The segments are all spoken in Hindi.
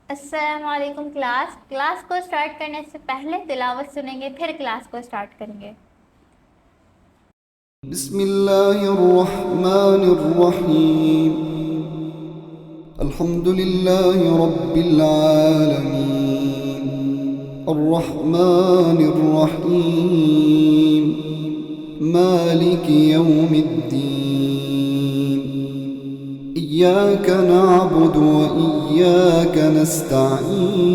अस्सलामुअलैकुम क्लास को स्टार्ट करने से पहले तिलावत सुनेंगे, फिर क्लास को स्टार्ट करेंगे। बिस्मिल्लाहिर्रहमानिर्रहीम। अल्हम्दुलिल्लाहि रब्बिल आलमीन। अर्रहमानिर्रहीम। मालिकि यौमिद्दीन। इय्याक नअबुदु व इय्याक नस्तईन।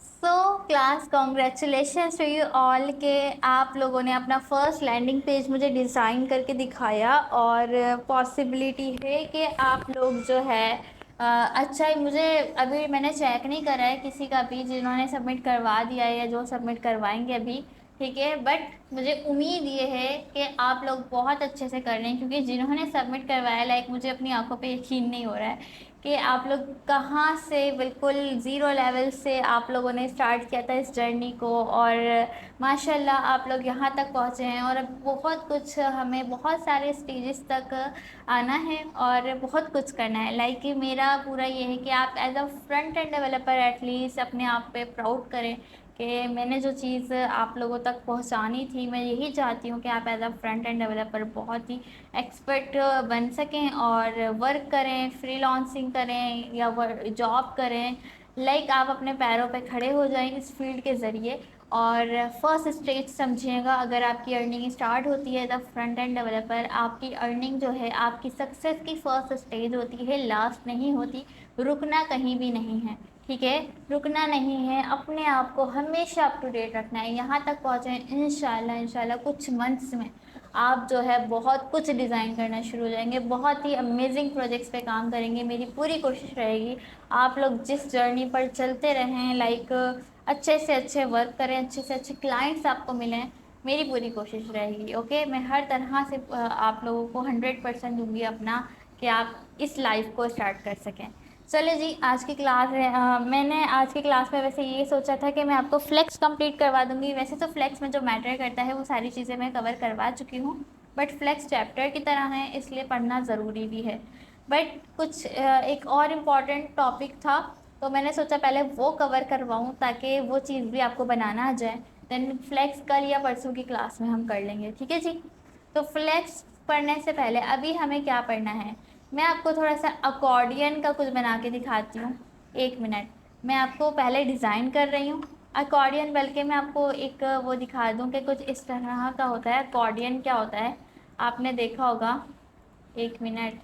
So class, congratulations to you all के आप लोगों ने अपना फर्स्ट लैंडिंग पेज मुझे डिज़ाइन करके दिखाया और पॉसिबिलिटी है कि आप लोग जो है अच्छा ही, मुझे अभी मैंने चेक नहीं करा है किसी का भी जिन्होंने सबमिट करवा दिया है या जो सबमिट करवाएंगे अभी, ठीक है। बट मुझे उम्मीद ये है कि आप लोग बहुत अच्छे से कर रहे हैं, क्योंकि जिन्होंने सबमिट करवाया, लाइक मुझे अपनी आंखों पे यकीन नहीं हो रहा है कि आप लोग कहाँ से बिल्कुल ज़ीरो लेवल से आप लोगों ने स्टार्ट किया था इस जर्नी को, और माशाल्लाह आप लोग यहाँ तक पहुँचे हैं। और अब बहुत कुछ, हमें बहुत सारे स्टेजेस तक आना है और बहुत कुछ करना है। लाइक कि मेरा पूरा ये है कि आप as a front end developer at least अपने आप पे प्राउड करें कि मैंने जो चीज़ आप लोगों तक पहुंचानी थी, मैं यही चाहती हूँ कि आप as a front end developer बहुत ही एक्सपर्ट बन सकें और वर्क करें, फ्रीलांसिंग करें या जॉब करें। लाइक आप अपने पैरों पे खड़े हो जाएं इस फील्ड के ज़रिए। और फर्स्ट स्टेज समझिएगा, अगर आपकी अर्निंग स्टार्ट होती है द फ्रंट एंड डेवलपर, आपकी अर्निंग जो है आपकी सक्सेस की फर्स्ट स्टेज होती है, लास्ट नहीं होती। रुकना कहीं भी नहीं है, ठीक है। रुकना नहीं है, अपने आप को हमेशा अप टू डेट रखना है। यहाँ तक पहुँचे इंशाल्लाह, इंशाल्लाह कुछ मंथ्स में आप जो है बहुत कुछ डिज़ाइन करना शुरू हो जाएंगे, बहुत ही अमेजिंग प्रोजेक्ट्स पे काम करेंगे। मेरी पूरी कोशिश रहेगी आप लोग जिस जर्नी पर चलते रहें, लाइक अच्छे से अच्छे वर्क करें, अच्छे से अच्छे क्लाइंट्स आपको मिलें। मेरी पूरी कोशिश रहेगी, ओके। मैं हर तरह से आप लोगों को 100% दूंगी अपना, कि आप इस लाइफ को स्टार्ट कर सकें। चलिए जी, आज की क्लास है। मैंने आज की क्लास में वैसे ये सोचा था कि मैं आपको फ्लेक्स कंप्लीट करवा दूंगी। वैसे तो फ्लेक्स में जो मैटर करता है वो सारी चीज़ें मैं कवर करवा चुकी हूँ, बट फ्लेक्स चैप्टर की तरह है इसलिए पढ़ना ज़रूरी भी है। बट कुछ एक और इम्पॉर्टेंट टॉपिक था, तो मैंने सोचा पहले वो कवर करवाऊँ ताकि वो चीज़ भी आपको बनाना आ जाए। देन फ्लेक्स कल या परसों की क्लास में हम कर लेंगे, ठीक है जी। तो फ्लेक्स पढ़ने से पहले अभी हमें क्या पढ़ना है, मैं आपको थोड़ा सा अकॉर्डियन का कुछ बना के दिखाती हूँ। एक मिनट, मैं आपको पहले डिज़ाइन कर रही हूँ अकॉर्डियन, बल्कि मैं आपको एक वो दिखा दूँ कि कुछ इस तरह का होता है। अकॉर्डियन क्या होता है आपने देखा होगा, एक मिनट।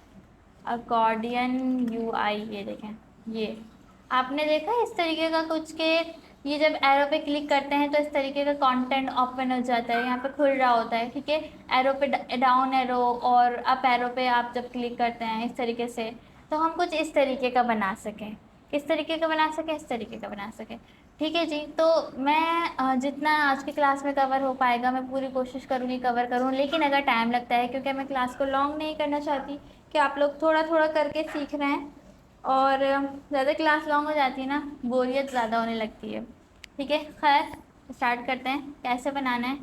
अकॉर्डियन UI, ये देखें, ये आपने देखा है इस तरीके का कुछ के, ये जब एरो पे क्लिक करते हैं तो इस तरीके का कंटेंट ओपन हो जाता है, यहाँ पे खुल रहा होता है, ठीक है। एरो पे डाउन एरो और अप एरो पे आप जब क्लिक करते हैं इस तरीके से, तो हम कुछ इस तरीके का बना सकें। किस तरीके का बना सकें, इस तरीके का बना सकें, ठीक है जी। तो मैं जितना आज की क्लास में कवर हो पाएगा मैं पूरी कोशिश करूँगी कवर करूँ, लेकिन अगर टाइम लगता है, क्योंकि मैं क्लास को लॉन्ग नहीं करना चाहती, कि आप लोग थोड़ा थोड़ा करके सीख रहे हैं, और ज़्यादा क्लास लॉन्ग हो जाती है ना, बोरियत ज़्यादा होने लगती है, ठीक है। खैर, स्टार्ट करते हैं कैसे बनाना है।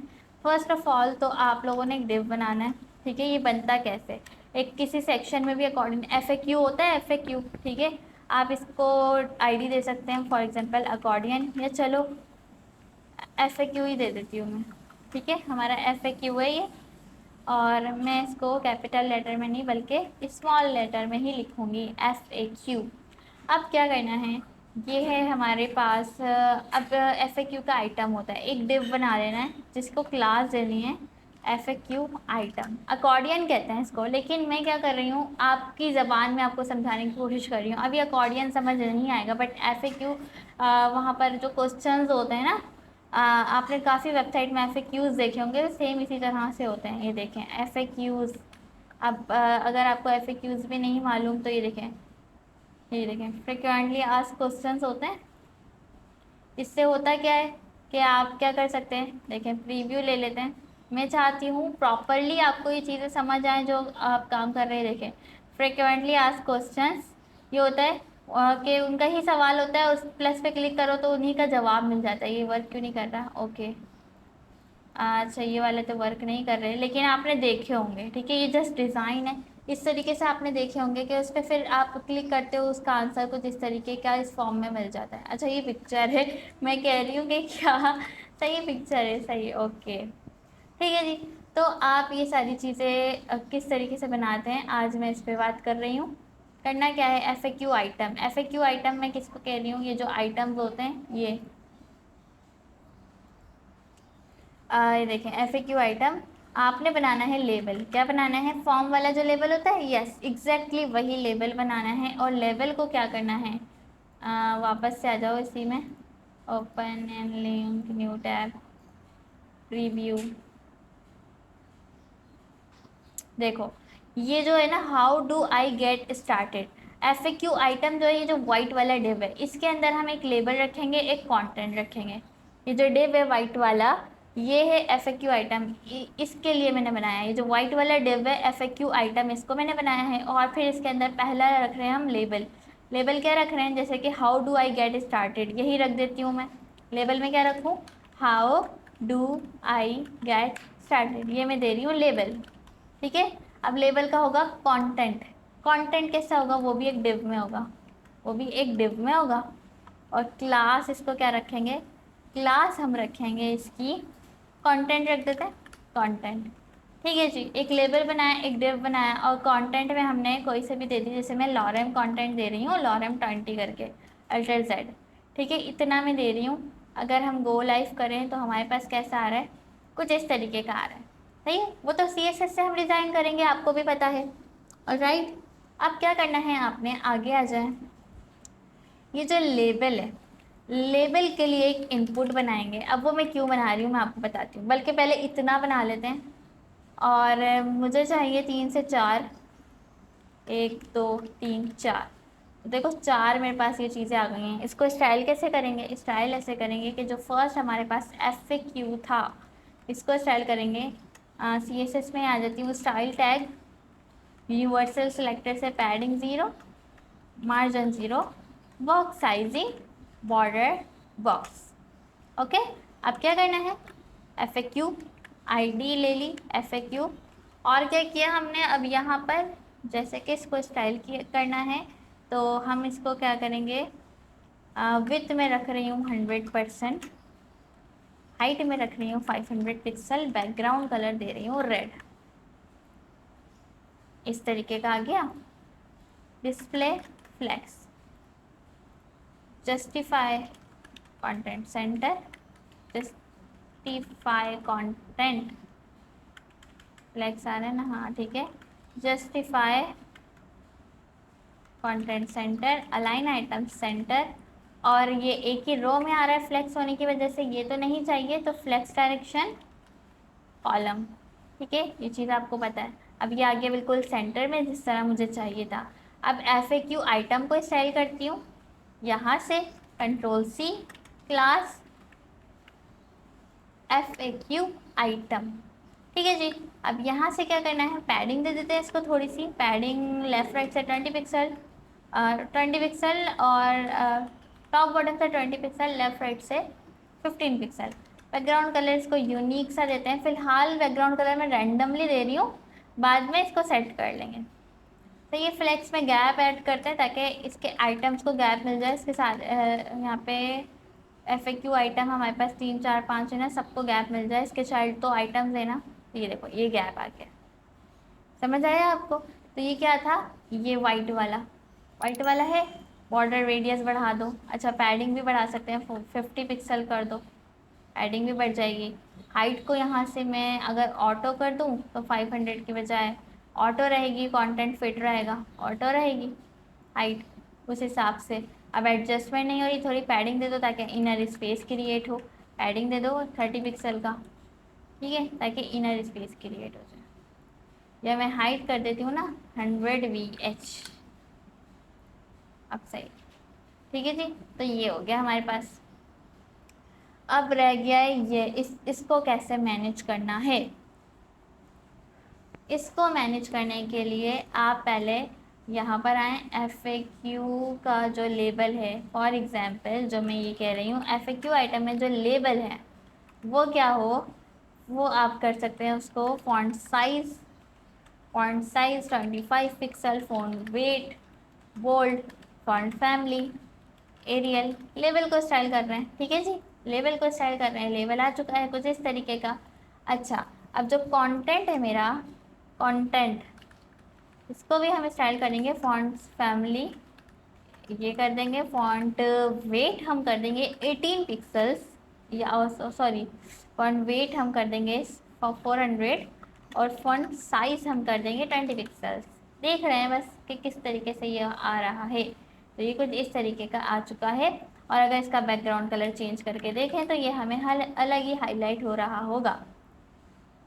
फर्स्ट ऑफ ऑल तो आप लोगों ने एक डिव बनाना है, ठीक है। ये बनता कैसे, एक किसी सेक्शन में भी अकॉर्डिंग FAQ होता है, FAQ, ठीक है। आप इसको ID दे सकते हैं, फॉर एग्जांपल अकॉर्डियन, या चलो FAQ ही दे देती हूँ मैं, ठीक है। हमारा FAQ है ये, और मैं इसको कैपिटल लेटर में नहीं बल्कि स्मॉल लेटर में ही लिखूँगी, FAQ। अब क्या करना है, ये है हमारे पास अब FAQ का आइटम होता है, एक डिव बना लेना है जिसको क्लास देनी है FAQ आइटम। अकॉर्डियन कहते हैं इसको, लेकिन मैं क्या कर रही हूँ आपकी ज़बान में आपको समझाने की कोशिश कर रही हूँ। अभी अकॉर्डियन समझ नहीं आएगा, बट FAQ वहाँ पर जो क्वेश्चंस होते हैं ना, आपने काफ़ी वेबसाइट में FAQs देखे होंगे, सेम इसी तरह से होते हैं। ये देखें FAQs। अब अगर आपको FAQs भी नहीं मालूम तो ये देखें फ्रिक्वेंटली आस्क्ड क्वेश्चंस होते हैं। इससे होता क्या है कि आप क्या कर सकते हैं, देखें प्रीव्यू ले लेते हैं, मैं चाहती हूँ प्रॉपरली आपको ये चीज़ें समझ आए जो आप काम कर रहे हैं। देखें, फ्रिक्वेंटली आस्क्ड क्वेश्चंस, ये होता है कि उनका ही सवाल होता है, उस प्लस पे क्लिक करो तो उन्हीं का जवाब मिल जाता है। ये वर्क क्यों नहीं कर रहा? ओके, अच्छा ये वाले तो वर्क नहीं कर रहे, लेकिन आपने देखे होंगे, ठीक है, ये जस्ट डिज़ाइन है। इस तरीके से आपने देखे होंगे कि उस पर फिर आप क्लिक करते हो, उसका आंसर कुछ इस तरीके का इस फॉर्म में मिल जाता है। अच्छा ये पिक्चर है, मैं कह रही हूँ कि क्या सही पिक्चर है? सही, ओके, ठीक है जी। तो आप ये सारी चीज़ें किस तरीके से बनाते हैं, आज मैं इस पे बात कर रही हूँ। करना क्या है, FAQ आइटम। FAQ आइटम मैं किसको कह रही हूँ? ये जो आइटम्स होते हैं, ये देखें, FAQ आइटम आपने बनाना है लेबल। क्या बनाना है? फॉर्म वाला जो लेबल होता है, यस एग्जैक्टली वही लेबल बनाना है। और लेबल को क्या करना है, वापस से आ जाओ इसी में, open and link, new tab, review. देखो ये जो है ना, how do I get started, FAQ item जो है, ये जो वाइट वाला डिव है, इसके अंदर हम एक लेबल रखेंगे, एक कंटेंट रखेंगे। ये जो डिव है वाइट वाला, ये है FAQ आइटम, इसके लिए मैंने बनाया है। ये जो वाइट वाला डिव है FAQ आइटम, इसको मैंने बनाया है। और फिर इसके अंदर पहला रख रहे हैं हम लेबल। लेबल क्या रख रहे हैं? जैसे कि how do I get started, यही रख देती हूँ मैं। लेबल में क्या रखूँ? How do I get started, ये मैं दे रही हूँ लेबल, ठीक है। अब लेबल का होगा कंटेंट। कंटेंट कैसा होगा? वो भी एक डिव में होगा, वो भी एक डिव में होगा। और क्लास, इसको क्या रखेंगे? क्लास हम रखेंगे इसकी कंटेंट रख देते हैं, कंटेंट, ठीक है जी। एक लेबल बनाया, एक डिव बनाया, और कंटेंट में हमने कोई से भी दे दी, जैसे मैं लॉरेम कंटेंट दे रही हूँ, लॉरेम 20 करके, अल्टर जेड, ठीक है, इतना मैं दे रही हूँ। अगर हम गो लाइव करें तो हमारे पास कैसा आ रहा है? कुछ इस तरीके का आ रहा है, सही है। वो तो CSS से हम डिज़ाइन करेंगे, आपको भी पता है। और राइट, अब क्या करना है, आपने आगे आ जाए। ये जो लेबल है, लेबल के लिए एक इनपुट बनाएंगे। अब वो मैं क्यों बना रही हूँ मैं आपको बताती हूँ, बल्कि पहले इतना बना लेते हैं। और मुझे चाहिए 3 से 4, 1 2 3 4। देखो 4 मेरे पास ये चीज़ें आ गई हैं। इसको स्टाइल कैसे करेंगे? स्टाइल ऐसे करेंगे कि जो फर्स्ट हमारे पास FAQ था, इसको स्टाइल करेंगे। CSS में आ जाती हूँ, स्टाइल टैग, यूनिवर्सल सिलेक्टर से padding 0, margin 0, box sizing, border box, okay. अब क्या करना है, FAQ ID ले ली, FAQ। और क्या किया हमने, अब यहाँ पर जैसे कि इसको स्टाइल करना है, तो हम इसको क्या करेंगे, विथ में रख रही हूँ 100%, हाइट में रख रही हूँ 500 पिक्सल, बैकग्राउंड कलर दे रही हूँ रेड, इस तरीके का आ गया। Display flex, justify content center, justify content flex आ रहा है ना, हाँ ठीक है। Justify content center, align item center. और ये एक ही रो में आ रहा है फ्लेक्स होने की वजह से, ये तो नहीं चाहिए, तो फ्लेक्स डायरेक्शन कॉलम, ठीक है, ये चीज़ आपको पता है। अब ये आ गया बिल्कुल सेंटर में जिस तरह मुझे चाहिए था। अब FAQ आइटम को स्टाइल करती हूँ, यहाँ से Ctrl+C, क्लास FAQ आइटम, ठीक है जी। अब यहाँ से क्या करना है, पैडिंग दे देते हैं इसको, थोड़ी सी पैडिंग लेफ्ट राइट से 20 पिक्सल, 20 पिक्सल, और टॉप बॉटम से 20 पिक्सल, लेफ्ट राइट से 15 पिक्सल। बैकग्राउंड कलर इसको यूनिक सा देते हैं, फिलहाल बैकग्राउंड कलर मैं रैंडमली दे रही हूँ, बाद में इसको सेट कर लेंगे। तो ये फ्लेक्स में गैप ऐड करते हैं ताकि इसके आइटम्स को गैप मिल जाए। इसके साथ यहाँ पे FAQ आइटम हमारे पास 3 4 5 है ना, सबको गैप मिल जाए। इसके चाइल्ड तो आइटम्स है ना, तो ये देखो ये गैप आ गया, समझ आया आपको? तो ये क्या था, ये वाइट वाला है। बॉर्डर रेडियस बढ़ा दो, अच्छा पैडिंग भी बढ़ा सकते हैं, 50 पिक्सल कर दो, पैडिंग भी बढ़ जाएगी। हाइट को यहाँ से मैं अगर ऑटो कर दूँ तो 500 की बजाय ऑटो रहेगी, कंटेंट फिट रहेगा, ऑटो रहेगी हाइट उस हिसाब से। अब एडजस्टमेंट नहीं हो रही, थोड़ी पैडिंग दे दो ताकि इनर स्पेस क्रिएट हो, पैडिंग दे दो 30 पिक्सल का, ठीक है, ताकि इनर स्पेस क्रिएट हो जाए। या मैं हाइट कर देती हूँ ना 100 VH, अब सही, ठीक है जी। तो ये हो गया हमारे पास। अब रह गया है ये, इसको कैसे मैनेज करना है। इसको मैनेज करने के लिए आप पहले यहाँ पर आएँ, FAQ का जो लेबल है, फॉर एग्ज़ाम्पल जो मैं ये कह रही हूँ, FAQ आइटम में जो लेबल है वो क्या हो, वो आप कर सकते हैं उसको font size 25 pixel, font weight, bold, font family, Arial. Label को स्टाइल कर रहे हैं, ठीक है जी, लेबल को स्टाइल कर रहे हैं, लेबल आ चुका है कुछ इस तरीके का। अच्छा, अब जो कंटेंट है मेरा, कंटेंट, इसको भी हम स्टाइल करेंगे फ़ॉन्ट फैमिली, ये कर देंगे। फ़ॉन्ट वेट हम कर देंगे 18 पिक्सल्स, या सॉरी, फ़ॉन्ट वेट हम कर देंगे 400, और फ़ॉन्ट साइज़ हम कर देंगे 20 पिक्सल्स। देख रहे हैं बस कि किस तरीके से ये आ रहा है। तो ये कुछ इस तरीके का आ चुका है। और अगर इसका बैकग्राउंड कलर चेंज करके देखें तो ये हमें अलग ही हाईलाइट हो रहा होगा,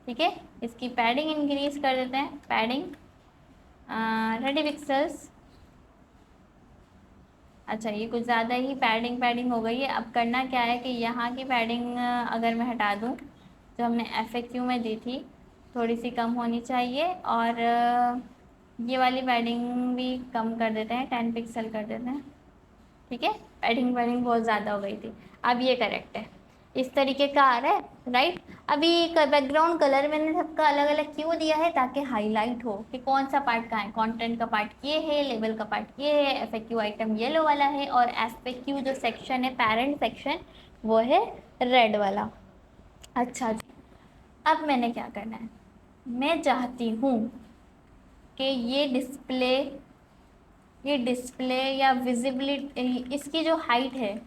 ठीक है। इसकी पैडिंग इंक्रीज कर देते हैं, पैडिंग 30 पिक्सल्स। अच्छा, ये कुछ ज़्यादा ही पैडिंग हो गई है। अब करना क्या है कि यहाँ की पैडिंग अगर मैं हटा दूँ जो हमने FAQ में दी थी, थोड़ी सी कम होनी चाहिए, और ये वाली पैडिंग भी कम कर देते हैं, 10 पिक्सल कर देते हैं, ठीक है। पैडिंग बहुत ज़्यादा हो गई थी। अब ये करेक्ट है, इस तरीके का आ रहा है, राइट। अभी बैकग्राउंड कलर मैंने सबका अलग अलग क्यों दिया है, ताकि हाईलाइट हो कि कौन सा पार्ट कहाँ है। कंटेंट का पार्ट ये है, लेबल का पार्ट ये है, FAQ आइटम येलो वाला है, और FAQ जो सेक्शन है, पेरेंट सेक्शन, वो है रेड वाला। अच्छा जी, अब मैंने क्या करना है, मैं चाहती हूँ कि ये डिस्प्ले या विजिबिलिटी, इसकी जो हाइट है,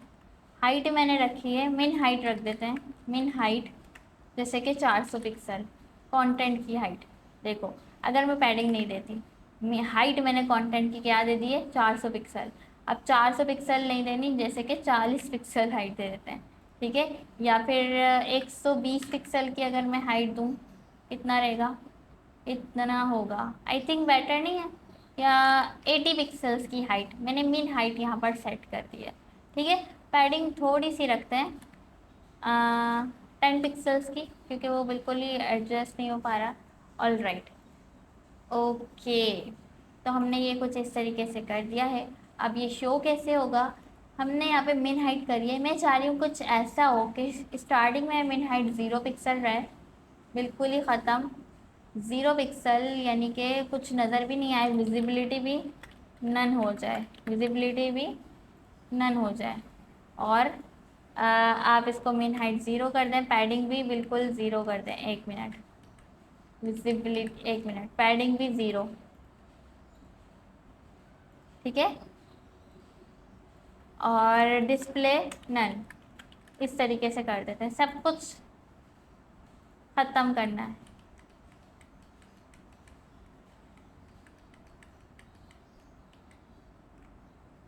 हाइट मैंने रखी है, मिन हाइट रख देते हैं, मिन हाइट जैसे कि 400 पिक्सल, कंटेंट की हाइट। देखो, अगर मैं पैडिंग नहीं देती, हाइट मैंने कंटेंट की क्या दे दी है, 400 पिक्सल। अब 400 पिक्सल नहीं देनी, जैसे कि 40 पिक्सल हाइट दे देते हैं, ठीक है। या फिर 120 पिक्सल की अगर मैं हाइट दूँ, कितना रहेगा, इतना होगा, आई थिंक बेटर नहीं है। या 80 पिक्सल्स की हाइट, मैंने मिन हाइट यहाँ पर सेट कर दी है, ठीक है। पैडिंग थोड़ी सी रखते हैं 10 पिक्सल्स की, क्योंकि वो बिल्कुल ही एडजस्ट नहीं हो पा रहा। ऑल राइट, ओके, तो हमने ये कुछ इस तरीके से कर दिया है। अब ये शो कैसे होगा, हमने यहाँ पे मिन हाइट करी है, मैं चाह रही हूँ कुछ ऐसा हो कि स्टार्टिंग में मिन हाइट 0 पिक्सल रहे, बिल्कुल ही ख़त्म 0 पिक्सल, यानी कि कुछ नज़र भी नहीं आए, विजिबिलिटी भी नन हो जाए, विजिबिलिटी भी नन हो जाए। और आप इसको मिन हाइट 0 कर दें, पैडिंग भी बिल्कुल 0 कर दें। 1 मिनट, विजिबिलिटी 1 मिनट, पैडिंग भी 0, ठीक है। और डिस्प्ले नन, इस तरीके से कर देते हैं, सब कुछ ख़त्म करना है।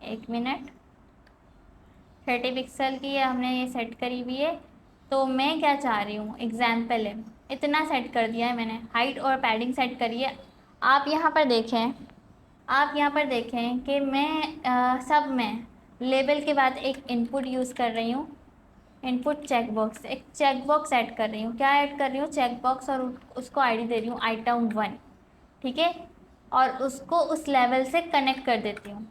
एक मिनट, 30 पिक्सल की हमने ये सेट करी हुई है। तो मैं क्या चाह रही हूँ, एग्जाम्पल है, इतना सेट कर दिया है मैंने, हाइट और पैडिंग सेट करी है। आप यहाँ पर देखें, आप यहाँ पर देखें कि मैं सब में लेबल के बाद एक इनपुट यूज़ कर रही हूँ, इनपुट चेक बॉक्स, एक चेक बॉक्स ऐड कर रही हूँ। क्या ऐड कर रही हूँ, चेक बॉक्स, और उसको आईडी दे रही हूँ आइटम 1, ठीक है। और उसको उस लेवल से कनेक्ट कर देती हूँ,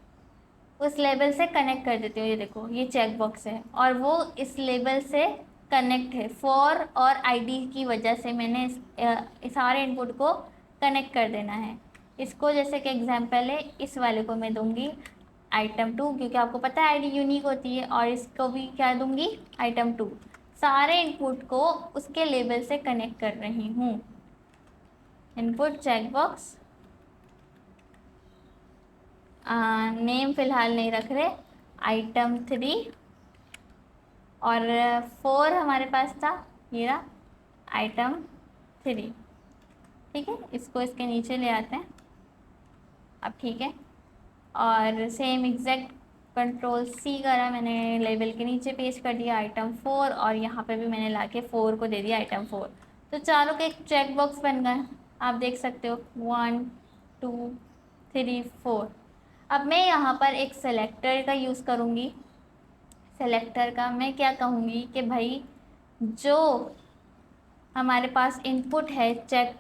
उस लेबल से कनेक्ट कर देती हूँ। ये देखो, ये चेक बॉक्स है और वो इस लेबल से कनेक्ट है, फॉर और आईडी की वजह से मैंने इस सारे इनपुट को कनेक्ट कर देना है। इसको जैसे कि एग्जांपल है, इस वाले को मैं दूंगी आइटम 2, क्योंकि आपको पता है आईडी यूनिक होती है, और इसको भी क्या दूंगी, आइटम 2। सारे इनपुट को उसके लेबल से कनेक्ट कर रही हूँ। इनपुट चेक बॉक्स, नेम फ़िलहाल नहीं रख रहे, आइटम 3 और 4 हमारे पास था, ये रहा आइटम 3, ठीक है। इसको इसके नीचे ले आते हैं, अब ठीक है। और सेम एग्जैक्ट Ctrl+C करा मैंने, लेबल के नीचे पेस्ट कर दिया आइटम 4, और यहाँ पे भी मैंने लाके 4 को दे दिया आइटम 4। तो चारों के एक चेक बॉक्स बन गए, आप देख सकते हो, 1 2 3 4। अब मैं यहाँ पर एक सेलेक्टर का यूज़ करूँगी। सेलेक्टर का मैं क्या कहूँगी कि भाई, जो हमारे पास इनपुट है चेक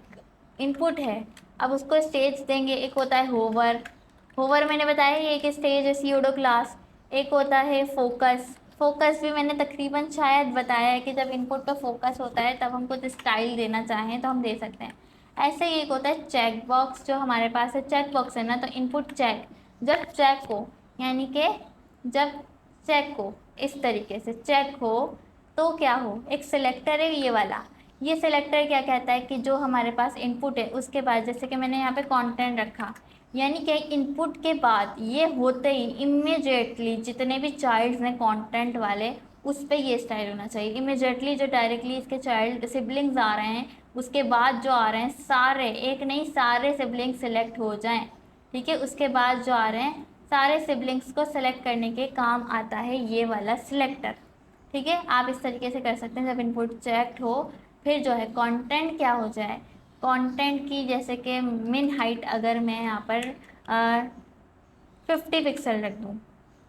इनपुट है, अब उसको स्टेज देंगे। एक होता है होवर, होवर मैंने बताया ये एक स्टेज है सीओडो क्लास। एक होता है फोकस, फोकस भी मैंने तकरीबन शायद बताया है कि जब इनपुट पे फोकस होता है तब हम कुछ स्टाइल देना चाहें तो हम दे सकते हैं। ऐसे ही एक होता है चेक बॉक्स, जो हमारे पास है चेक बॉक्स है ना, तो इनपुट चेक, जब चेक हो यानी कि जब चेक हो, इस तरीके से चेक हो तो क्या हो, एक सिलेक्टर है ये वाला। ये सिलेक्टर क्या कहता है कि जो हमारे पास इनपुट है उसके बाद, जैसे कि मैंने यहाँ पे कंटेंट रखा, यानी कि इनपुट के बाद ये होते ही इमीडिएटली जितने भी चाइल्ड्स हैं कंटेंट वाले उस पर ये स्टाइल होना चाहिए। इमीडिएटली जो डायरेक्टली इसके चाइल्ड सिबलिंग्स आ रहे हैं उसके बाद जो आ रहे हैं सारे, एक नहीं सारे सिबलिंग्स सिलेक्ट हो जाएं, ठीक है। उसके बाद जो आ रहे हैं सारे सिबलिंग्स को सेलेक्ट करने के काम आता है ये वाला सिलेक्टर, ठीक है। आप इस तरीके से कर सकते हैं जब इनपुट चेक्ड हो। फिर जो है कंटेंट क्या हो जाए, कंटेंट की जैसे कि मिन हाइट अगर मैं यहाँ पर 50 पिक्सल रख दूँ,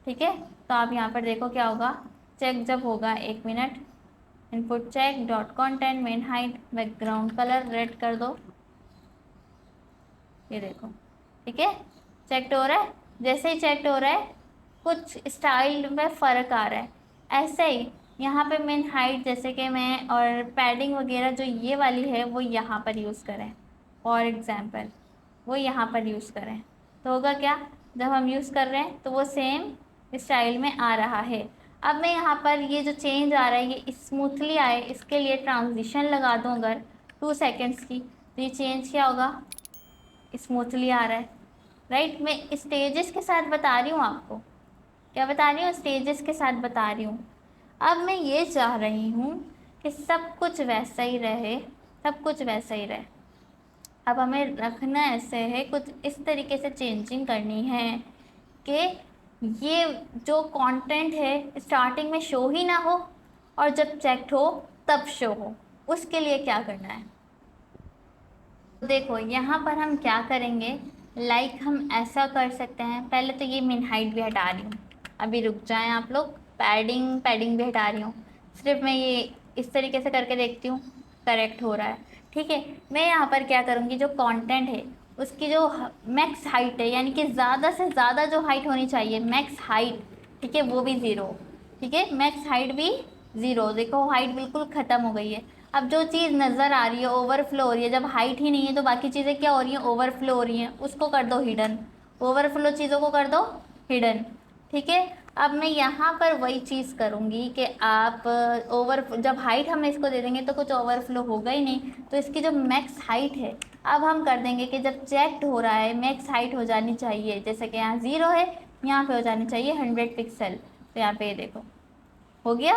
ठीक है, तो आप यहाँ पर देखो क्या होगा। चेक जब होगा, 1 मिनट, input check dot content min height, background colour red कर दो, ये देखो, ठीक है, चेक हो रहा है। जैसे ही चेक हो रहा है कुछ स्टाइल में फ़र्क आ रहा है। ऐसे ही यहाँ पे मेन हाइट जैसे कि मैं, और पैडिंग वगैरह जो ये वाली है वो यहाँ पर यूज़ करें, फॉर एग्ज़ाम्पल वो यहाँ पर यूज़ करें, तो होगा क्या, जब हम यूज़ कर रहे हैं तो वो सेम स्टाइल में आ रहा है। अब मैं यहाँ पर ये जो चेंज आ रहा है ये स्मूथली आए, इसके लिए ट्रांजिशन लगा दूँ अगर 2 सेकेंड्स की, तो ये चेंज क्या होगा, स्मूथली आ रहा है, राइट। मैं स्टेजेस के साथ बता रही हूँ आपको, क्या बता रही हूँ, स्टेजेस के साथ बता रही हूँ। अब मैं ये चाह रही हूँ कि सब कुछ वैसा ही रहे, सब कुछ वैसा ही रहे। अब हमें रखना ऐसे है, कुछ इस तरीके से चेंजिंग करनी है कि ये जो कंटेंट है स्टार्टिंग में शो ही ना हो और जब चेक्ड हो तब शो हो। उसके लिए क्या करना है, देखो यहाँ पर हम क्या करेंगे, लाइक हम ऐसा कर सकते हैं। पहले तो ये मिन हाइट भी हटा रही हूँ, अभी रुक जाएं आप लोग, पैडिंग भी हटा रही हूँ। सिर्फ मैं ये इस तरीके से करके देखती हूँ करेक्ट हो रहा है, ठीक है। मैं यहाँ पर क्या करूँगी, जो कंटेंट है उसकी जो मैक्स हाइट है, यानी कि ज़्यादा से ज़्यादा जो हाइट होनी चाहिए मैक्स हाइट, ठीक है, वो भी ज़ीरो, ठीक है, मैक्स हाइट भी ज़ीरो। देखो हाइट बिल्कुल ख़त्म हो गई है। अब जो चीज़ नज़र आ रही है ओवरफ्लो हो रही है, जब हाइट ही नहीं है तो बाकी चीज़ें क्या हो रही हैं, ओवरफ्लो हो रही हैं, उसको कर दो हिडन, ओवरफ्लो चीज़ों को कर दो हिडन, ठीक है। अब मैं यहाँ पर वही चीज़ करूँगी कि आप जब हाइट हम इसको दे देंगे तो कुछ ओवरफ्लो होगा ही नहीं, तो इसकी जो मैक्स हाइट है अब हम कर देंगे कि जब चेक्ड हो रहा है मैक्स हाइट हो जानी चाहिए, जैसे कि यहाँ 0 है, यहाँ पे हो जानी चाहिए 100 पिक्सल, तो यहाँ पे ये देखो हो गया।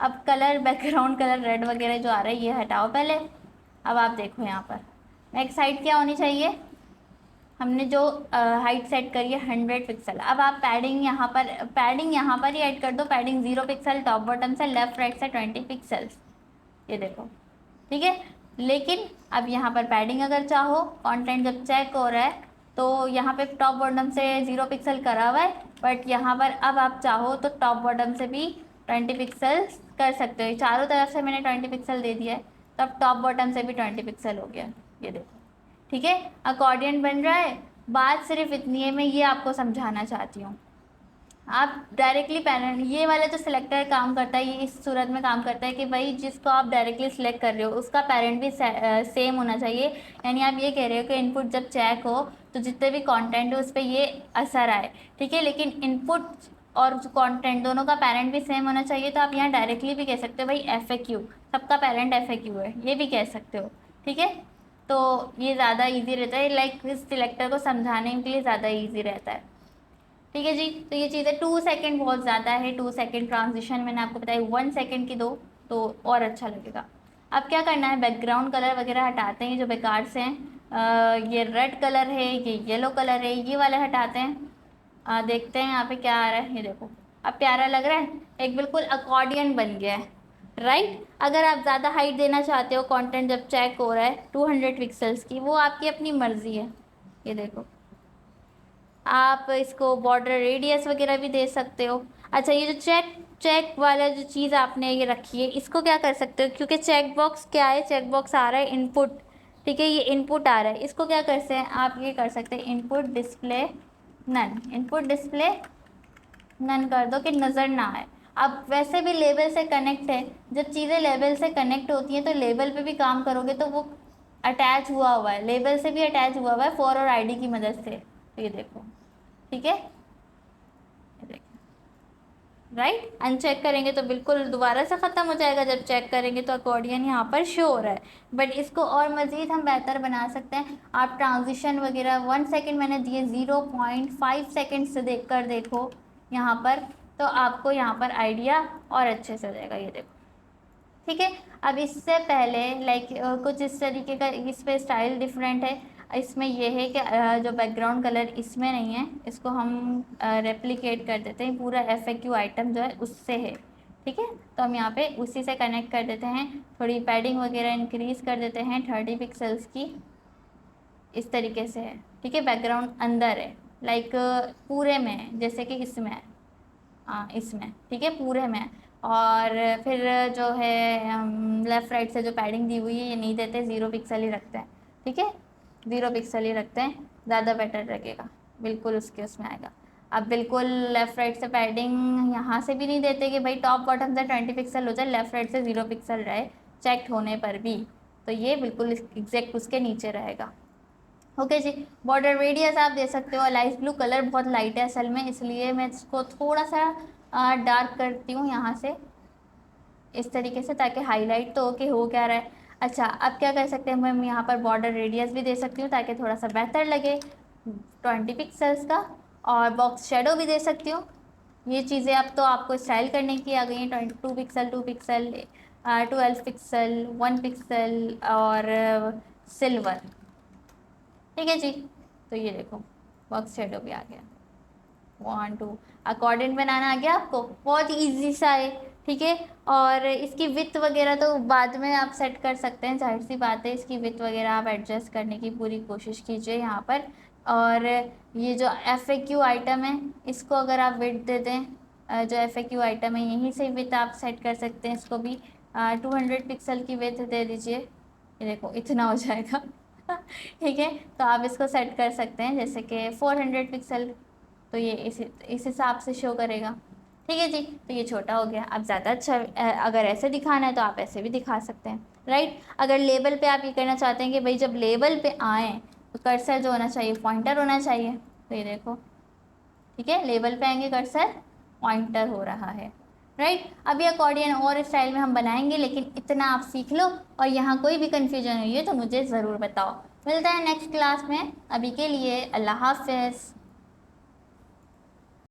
अब कलर बैकग्राउंड कलर रेड वगैरह जो आ रहा है ये हटाओ पहले। अब आप देखो यहाँ पर मैक्स हाइट क्या होनी चाहिए, हमने जो हाइट सेट करी है 100 पिक्सल। अब आप पैडिंग यहाँ पर ही ऐड कर दो, पैडिंग 0 पिक्सल, टॉप बॉटम से लेफ्ट राइट से 20 पिक्सल्स, ये देखो, ठीक है। लेकिन अब यहाँ पर पैडिंग अगर चाहो, कंटेंट जब चेक हो रहा है तो यहाँ पे टॉप बॉटम से 0 पिक्सल करा हुआ है, बट यहाँ पर अब आप चाहो तो टॉप बॉटम से भी 20 पिक्सल कर सकते हो। चारों तरफ से मैंने 20 पिक्सल दे दिया है, तब टॉप बॉटम से भी 20 पिक्सल हो गया, ये देखो, ठीक है। अकॉर्डियन बन रहा है। बात सिर्फ इतनी है, मैं ये आपको समझाना चाहती हूँ। आप डायरेक्टली पैरेंट, ये वाला जो सिलेक्टर काम करता है ये इस सूरत में काम करता है कि भाई जिसको आप डायरेक्टली सिलेक्ट कर रहे हो उसका पेरेंट भी सेम होना चाहिए। यानी आप ये कह रहे हो कि इनपुट जब चेक हो तो जितने भी कंटेंट हो उस पर ये असर आए, ठीक है। लेकिन इनपुट और कंटेंट दोनों का पेरेंट भी सेम होना चाहिए, तो आप यहाँ डायरेक्टली भी कह सकते हो भाई FAQ, सबका पेरेंट FAQ है, ये भी कह सकते हो, ठीक है। तो ये ज़्यादा ईजी रहता है, लाइक इस सिलेक्टर को समझाने के लिए ज़्यादा ईजी रहता है, ठीक है जी। तो ये चीज़ है, 2 सेकेंड बहुत ज़्यादा है, 2 सेकेंड ट्रांजिशन मैंने आपको बताया, 1 सेकेंड की दो तो और अच्छा लगेगा। अब क्या करना है, बैकग्राउंड कलर वगैरह हटाते हैं जो बेकार से हैं। ये रेड कलर है, ये येलो कलर है, ये वाले हटाते हैं। देखते हैं यहाँ पे क्या आ रहा है, ये देखो अब प्यारा लग रहा है, एक बिल्कुल अकॉर्डियन बन गया है, राइट। अगर आप ज़्यादा हाइट देना चाहते हो कंटेंट जब चेक हो रहा है 200 पिक्सल्स की, वो आपकी अपनी मर्ज़ी है, ये देखो। आप इसको बॉर्डर रेडियस वगैरह भी दे सकते हो। अच्छा, ये जो चेक वाला जो चीज़ आपने ये रखी है इसको क्या कर सकते हो, क्योंकि चेक बॉक्स क्या है, चेक बॉक्स आ रहा है इनपुट, ठीक है, ये इनपुट आ रहा है, इसको क्या कर सकते हैं आप, ये कर सकते हैं input display none, input display none कर दो कि नज़र ना आए। अब वैसे भी लेबल से कनेक्ट है, जब चीज़ें लेबल से कनेक्ट होती हैं तो लेबल पे भी काम करोगे तो वो अटैच हुआ हुआ है, लेबल से भी अटैच हुआ हुआ है फॉर और आईडी की मदद से। तो ये देखो, ठीक है, ये देखो, राइट। अनचेक करेंगे तो बिल्कुल दोबारा से ख़त्म हो जाएगा, जब चेक करेंगे तो अकॉर्डियन यहाँ पर शो हो रहा है। बट इसको और मज़ीद हम बेहतर बना सकते हैं। आप ट्रांजिशन वगैरह 1 सेकेंड मैंने दिए, 0.5 सेकेंड से देख कर देखो यहाँ पर, तो आपको यहाँ पर आइडिया और अच्छे से हो जाएगा। ये देखो, ठीक है। अब इससे पहले लाइक कुछ इस तरीके का, इस पर स्टाइल डिफरेंट है। इसमें यह है कि जो बैकग्राउंड कलर इसमें नहीं है, इसको हम रेप्लिकेट कर देते हैं, पूरा FAQ आइटम जो है उससे है, ठीक है। तो हम यहाँ पे उसी से कनेक्ट कर देते हैं, थोड़ी पैडिंग वगैरह इंक्रीज़ कर देते हैं 30 पिक्सल्स की, इस तरीके से है, ठीक है। बैकग्राउंड अंदर है, लाइक पूरे में है, जैसे कि इसमें है, इसमें, ठीक है, पूरे में। और फिर जो है हम लेफ़्ट राइट से जो पैडिंग दी हुई है ये नहीं देते, 0 पिक्सल ही रखते हैं, ठीक है, 0 पिक्सल ही रखते हैं, ज़्यादा बेटर लगेगा, बिल्कुल उसके उसमें आएगा। अब बिल्कुल लेफ़्ट राइट से पैडिंग यहाँ से भी नहीं देते कि भाई टॉप बॉटम से 20 पिक्सल हो जाए, लेफ़्ट राइट से 0 पिक्सल रहे चेक होने पर भी, तो ये बिल्कुल एग्जैक्ट उसके नीचे रहेगा। ओके जी। बॉर्डर रेडियस आप दे सकते हो, लाइट ब्लू कलर बहुत लाइट है असल में, इसलिए मैं इसको थोड़ा सा डार्क करती हूँ यहाँ से, इस तरीके से, ताकि हाईलाइट तो ओके हो क्या रहा है। अच्छा, अब क्या कर सकते हैं हम, यहाँ पर बॉर्डर रेडियस भी दे सकती हूँ ताकि थोड़ा सा बेहतर लगे 20 पिक्सल्स का, और बॉक्स शेडो भी दे सकती हूँ। ये चीज़ें अब तो आपको स्टाइल करने की आ गई हैं, 22 पिक्सल, 2 पिक्सल, 12 पिक्सल, 1 पिक्सल और सिल्वर, ठीक है जी। तो ये देखो बॉक्स शेडो भी आ गया, 1 2 अकॉर्डिंग बनाना आ गया आपको, बहुत इजी सा है, ठीक है। और इसकी विथ वगैरह तो बाद में आप सेट कर सकते हैं, जाहिर सी बात है, इसकी विथ वगैरह आप एडजस्ट करने की पूरी कोशिश कीजिए यहाँ पर। और ये जो FAQ आइटम है इसको अगर आप विथ दे दें, जो FAQ आइटम है यहीं से विथ आप सेट कर सकते हैं, इसको भी 200 पिक्सल की विथ दे दीजिए, ये देखो इतना हो जाएगा ठीक है। तो आप इसको सेट कर सकते हैं जैसे कि 400 पिक्सल, तो ये इस हिसाब से शो करेगा, ठीक है जी। तो ये छोटा हो गया। अब ज़्यादा अच्छा अगर ऐसे दिखाना है तो आप ऐसे भी दिखा सकते हैं, राइट। अगर लेबल पे आप ये करना चाहते हैं कि भाई जब लेबल पे आए तो कर्सर जो होना चाहिए पॉइंटर होना चाहिए, तो ये देखो, ठीक है, लेबल पे आएंगे कर्सर पॉइंटर हो रहा है, राइट। अभी अकॉर्डियन और स्टाइल में हम बनाएंगे, लेकिन इतना आप सीख लो, और यहाँ कोई भी कन्फ्यूजन हुई है तो मुझे ज़रूर बताओ। मिलता है नेक्स्ट क्लास में, अभी के लिए अल्लाह हाफ़िज़।